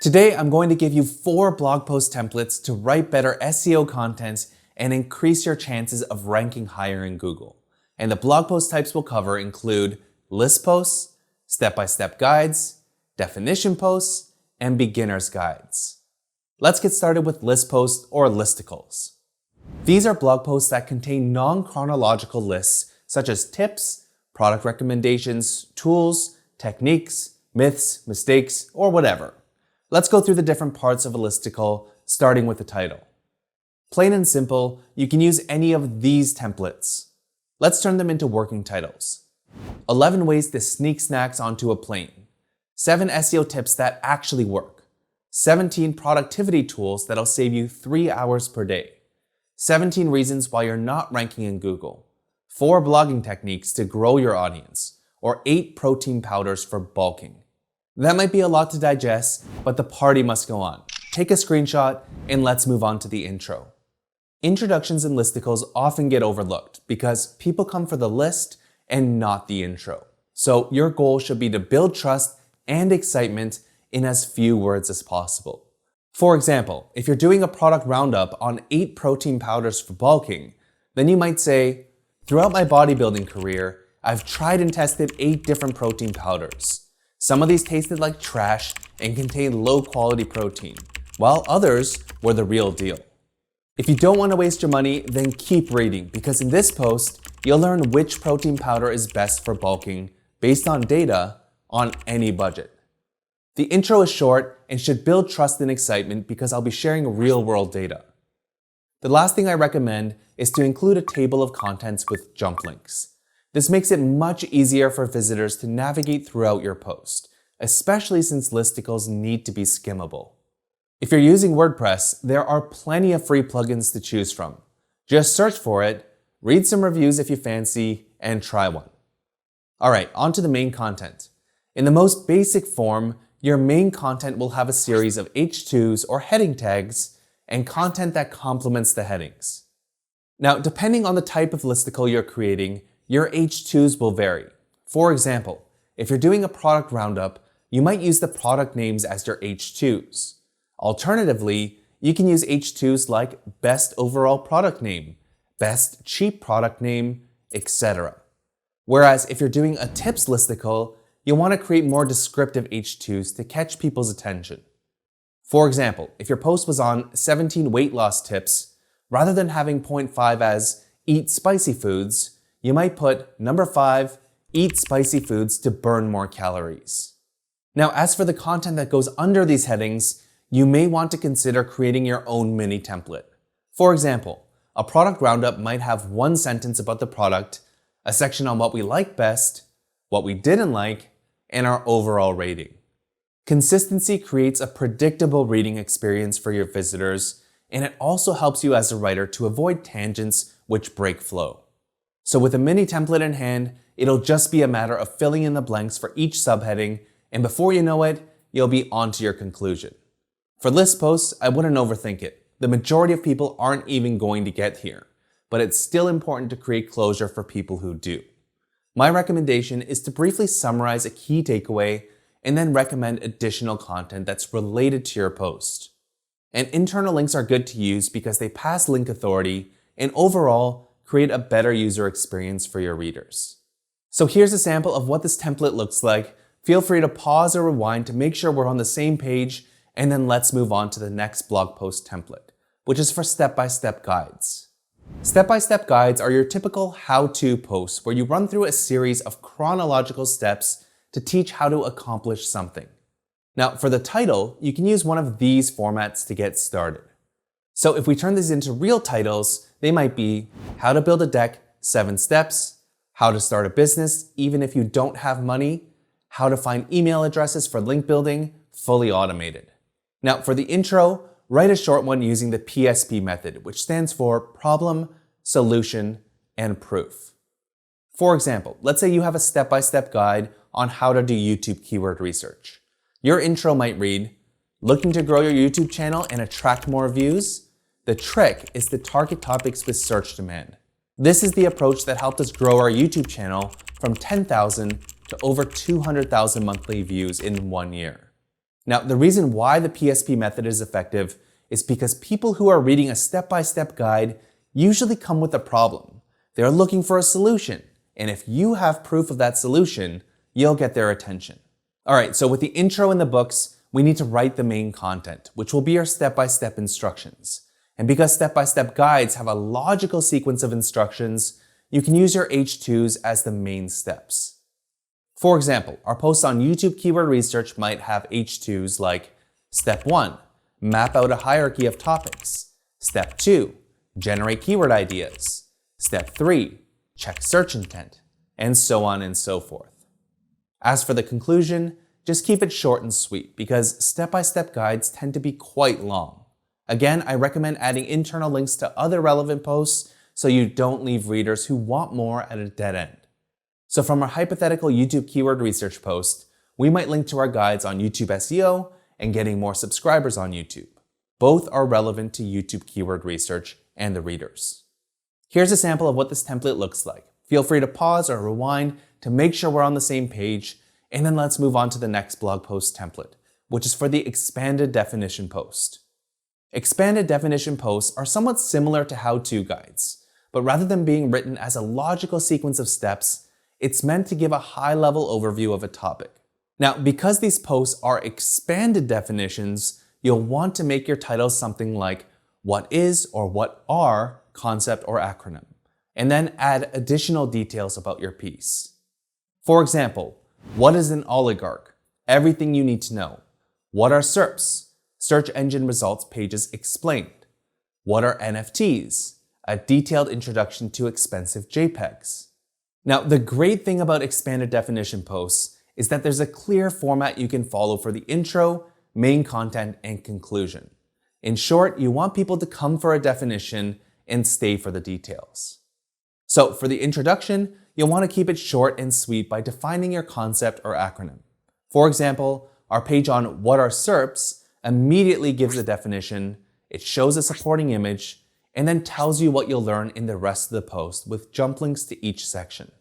Today, I'm going to give you 4 blog post templates to write better SEO content and increase your chances of ranking higher in Google. And the blog post types we'll cover include list posts, step-by-step guides, definition posts, and beginner's guides. Let's get started with list posts or listicles. These are blog posts that contain non-chronological lists such as tips, product recommendations, tools, techniques, myths, mistakes, or whatever. Let's go through the different parts of a listicle, starting with the title. Plain and simple, you can use any of these templates. Let's turn them into working titles. 11 ways to sneak snacks onto a plane. 7 SEO tips that actually work. 17 productivity tools that'll save you 3 hours per day. 17 reasons why you're not ranking in Google. 4 blogging techniques to grow your audience. Or 8 protein powders for bulking. That might be a lot to digest, but the party must go on. Take a screenshot and let's move on to the intro. Introductions in listicles often get overlooked because people come for the list and not the intro. So your goal should be to build trust and excitement in as few words as possible. For example, if you're doing a product roundup on 8 protein powders for bulking, then you might say, throughout my bodybuilding career, I've tried and tested 8 different protein powders. Some of these tasted like trash and contained low quality protein, while others were the real deal. If you don't want to waste your money, then keep reading, because in this post, you'll learn which protein powder is best for bulking based on data on any budget. The intro is short and should build trust and excitement because I'll be sharing real-world data. The last thing I recommend is to include a table of contents with jump links. This makes it much easier for visitors to navigate throughout your post, especially since listicles need to be skimmable. If you're using WordPress, there are plenty of free plugins to choose from. Just search for it, read some reviews if you fancy, and try one. Alright, on to the main content. In the most basic form, your main content will have a series of H2s or heading tags and content that complements the headings. Now, depending on the type of listicle you're creating, your H2s will vary. For example, if you're doing a product roundup, you might use the product names as your H2s. Alternatively, you can use H2s like best overall product name, best cheap product name, etc. Whereas if you're doing a tips listicle, you'll want to create more descriptive H2s to catch people's attention. For example, if your post was on 17 weight loss tips, rather than having point 5 as eat spicy foods, you might put number 5, eat spicy foods to burn more calories. Now, as for the content that goes under these headings, you may want to consider creating your own mini template. For example, a product roundup might have one sentence about the product, a section on what we like best, what we didn't like, and our overall rating. Consistency creates a predictable reading experience for your visitors, and it also helps you as a writer to avoid tangents which break flow. So with a mini template in hand, it'll just be a matter of filling in the blanks for each subheading, and before you know it, you'll be on to your conclusion. For list posts, I wouldn't overthink it. The majority of people aren't even going to get here, but it's still important to create closure for people who do. My recommendation is to briefly summarize a key takeaway and then recommend additional content that's related to your post. And internal links are good to use because they pass link authority and overall create a better user experience for your readers. So here's a sample of what this template looks like. Feel free to pause or rewind to make sure we're on the same page, and then let's move on to the next blog post template, which is for step-by-step guides. Step-by-step guides are your typical how-to posts where you run through a series of chronological steps to teach how to accomplish something. Now, for the title, you can use one of these formats to get started. So if we turn these into real titles, they might be How to Build a Deck, 7 Steps, How to Start a Business Even if you don't have money, How to Find Email Addresses for Link Building, Fully Automated. Now for the intro, write a short one using the PSP method, which stands for Problem, Solution, and Proof. For example, let's say you have a step-by-step guide on how to do YouTube keyword research. Your intro might read, looking to grow your YouTube channel and attract more views? The trick is to target topics with search demand. This is the approach that helped us grow our YouTube channel from 10,000 to over 200,000 monthly views in 1 year. Now, the reason why the PSP method is effective is because people who are reading a step-by-step guide usually come with a problem. They're looking for a solution, and if you have proof of that solution, you'll get their attention. Alright, so with the intro in the books, we need to write the main content, which will be our step-by-step instructions. And because step-by-step guides have a logical sequence of instructions, you can use your H2s as the main steps. For example, our posts on YouTube keyword research might have H2s like Step 1, map out a hierarchy of topics. Step 2, generate keyword ideas. Step 3, check search intent, and so on and so forth. As for the conclusion, just keep it short and sweet because step-by-step guides tend to be quite long. Again, I recommend adding internal links to other relevant posts so you don't leave readers who want more at a dead end. So from our hypothetical YouTube keyword research post, we might link to our guides on YouTube SEO and getting more subscribers on YouTube. Both are relevant to YouTube keyword research and the readers. Here's a sample of what this template looks like. Feel free to pause or rewind to make sure we're on the same page, and then let's move on to the next blog post template, which is for the expanded definition post. Expanded definition posts are somewhat similar to how-to guides, but rather than being written as a logical sequence of steps, it's meant to give a high-level overview of a topic. Now, because these posts are expanded definitions, you'll want to make your titles something like what is or what are concept or acronym, and then add additional details about your piece. For example, what is an oligarch? Everything you need to know. What are SERPs? Search engine results pages explained. What are NFTs? A detailed introduction to expensive JPEGs. Now, the great thing about expanded definition posts is that there's a clear format you can follow for the intro, main content, and conclusion. In short, you want people to come for a definition and stay for the details. So for the introduction, you'll want to keep it short and sweet by defining your concept or acronym. For example, our page on What are SERPs immediately gives a definition, it shows a supporting image, and then tells you what you'll learn in the rest of the post with jump links to each section.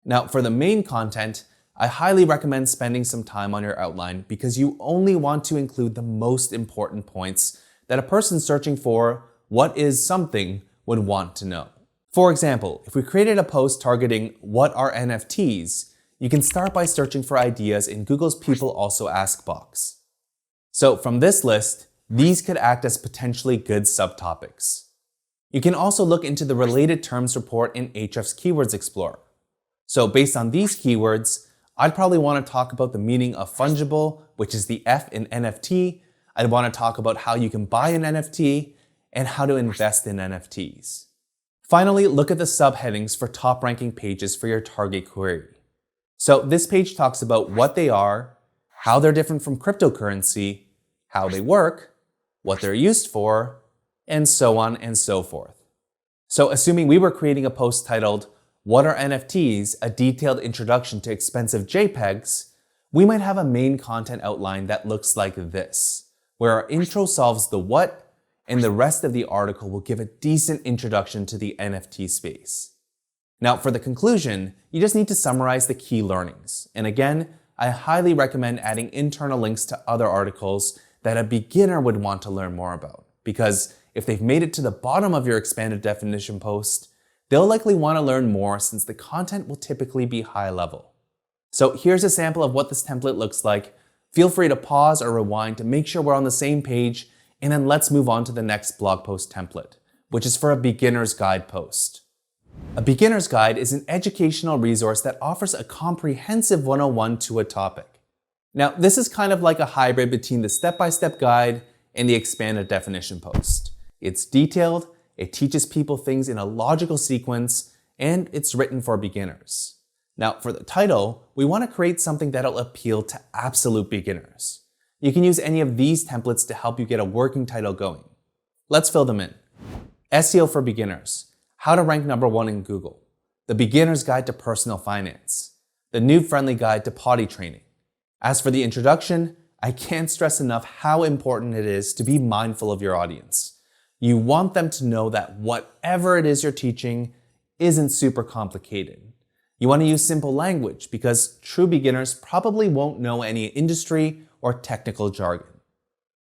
Now, for the main content, I highly recommend spending some time on your outline because you only want to include the most important points that a person searching for what is something would want to know. For example, if we created a post targeting what are NFTs, you can start by searching for ideas in Google's People Also Ask box. So from this list, these could act as potentially good subtopics. You can also look into the related terms report in Ahrefs Keywords Explorer. So based on these keywords, I'd probably want to talk about the meaning of fungible, which is the F in NFT. I'd want to talk about how you can buy an NFT and how to invest in NFTs. Finally, look at the subheadings for top ranking pages for your target query. So this page talks about what they are, how they're different from cryptocurrency, how they work, what they're used for, and so on and so forth. So assuming we were creating a post titled, What are NFTs? A detailed introduction to expensive JPEGs, we might have a main content outline that looks like this, where our intro solves the what, and the rest of the article will give a decent introduction to the NFT space. Now for the conclusion, you just need to summarize the key learnings. And again, I highly recommend adding internal links to other articles that a beginner would want to learn more about, because if they've made it to the bottom of your expanded definition post, they'll likely want to learn more since the content will typically be high level. So here's a sample of what this template looks like. Feel free to pause or rewind to make sure we're on the same page, and then let's move on to the next blog post template, which is for a beginner's guide post. A beginner's guide is an educational resource that offers a comprehensive 101 to a topic. Now, this is kind of like a hybrid between the step-by-step guide and the expanded definition post. It's detailed, it teaches people things in a logical sequence, and it's written for beginners. Now, for the title, we want to create something that'll appeal to absolute beginners. You can use any of these templates to help you get a working title going. Let's fill them in. SEO for beginners. How to rank #1 in Google. The Beginner's Guide to Personal Finance. The Noob-Friendly Guide to Potty Training. As for the introduction, I can't stress enough how important it is to be mindful of your audience. You want them to know that whatever it is you're teaching isn't super complicated. You want to use simple language because true beginners probably won't know any industry or technical jargon.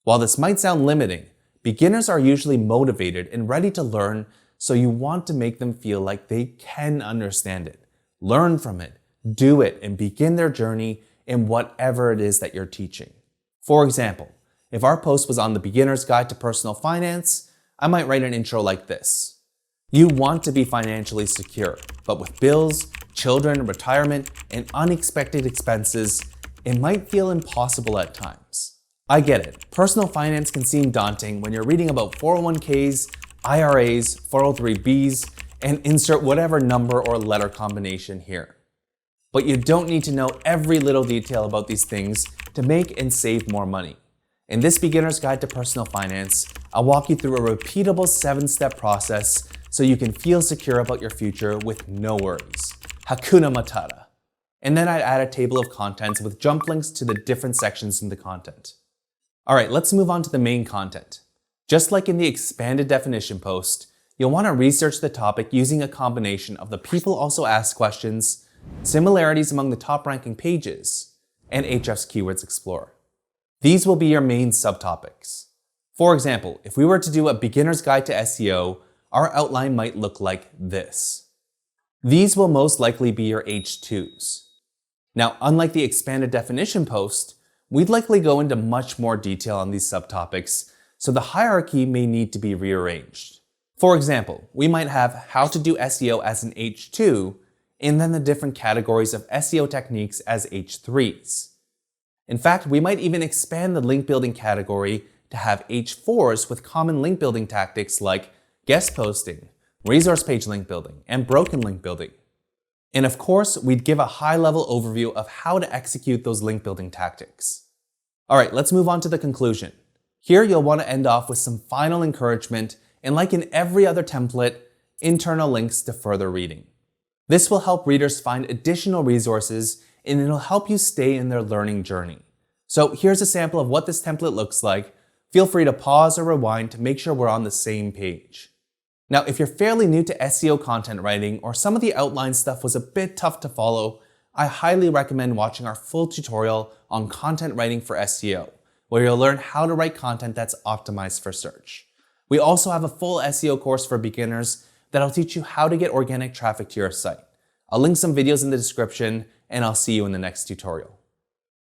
While this might sound limiting, beginners are usually motivated and ready to learn, so you want to make them feel like they can understand it, learn from it, do it, and begin their journey in whatever it is that you're teaching. For example, if our post was on the Beginner's Guide to Personal Finance, I might write an intro like this. You want to be financially secure, but with bills, children, retirement, and unexpected expenses, it might feel impossible at times. I get it. Personal finance can seem daunting when you're reading about 401ks, IRAs, 403bs, and insert whatever number or letter combination here. But you don't need to know every little detail about these things to make and save more money. In this Beginner's Guide to Personal Finance, I'll walk you through a repeatable 7-step process so you can feel secure about your future with no worries. Hakuna Matata. And then I'd add a table of contents with jump links to the different sections in the content. Alright, let's move on to the main content. Just like in the expanded definition post, you'll want to research the topic using a combination of the people also ask questions, similarities among the top ranking pages, and Ahrefs Keywords Explorer. These will be your main subtopics. For example, if we were to do a beginner's guide to SEO, our outline might look like this. These will most likely be your H2s. Now, unlike the expanded definition post, we'd likely go into much more detail on these subtopics, so the hierarchy may need to be rearranged. For example, we might have how to do SEO as an H2, and then the different categories of SEO techniques as H3s. In fact, we might even expand the link building category to have H4s with common link building tactics like guest posting, resource page link building, and broken link building. And of course, we'd give a high-level overview of how to execute those link building tactics. Alright, let's move on to the conclusion. Here you'll want to end off with some final encouragement, and like in every other template, internal links to further reading. This will help readers find additional resources, and it'll help you stay in their learning journey. So here's a sample of what this template looks like. Feel free to pause or rewind to make sure we're on the same page. Now, if you're fairly new to SEO content writing or some of the outline stuff was a bit tough to follow, I highly recommend watching our full tutorial on content writing for SEO, where you'll learn how to write content that's optimized for search. We also have a full SEO course for beginners that'll teach you how to get organic traffic to your site. I'll link some videos in the description, and I'll see you in the next tutorial.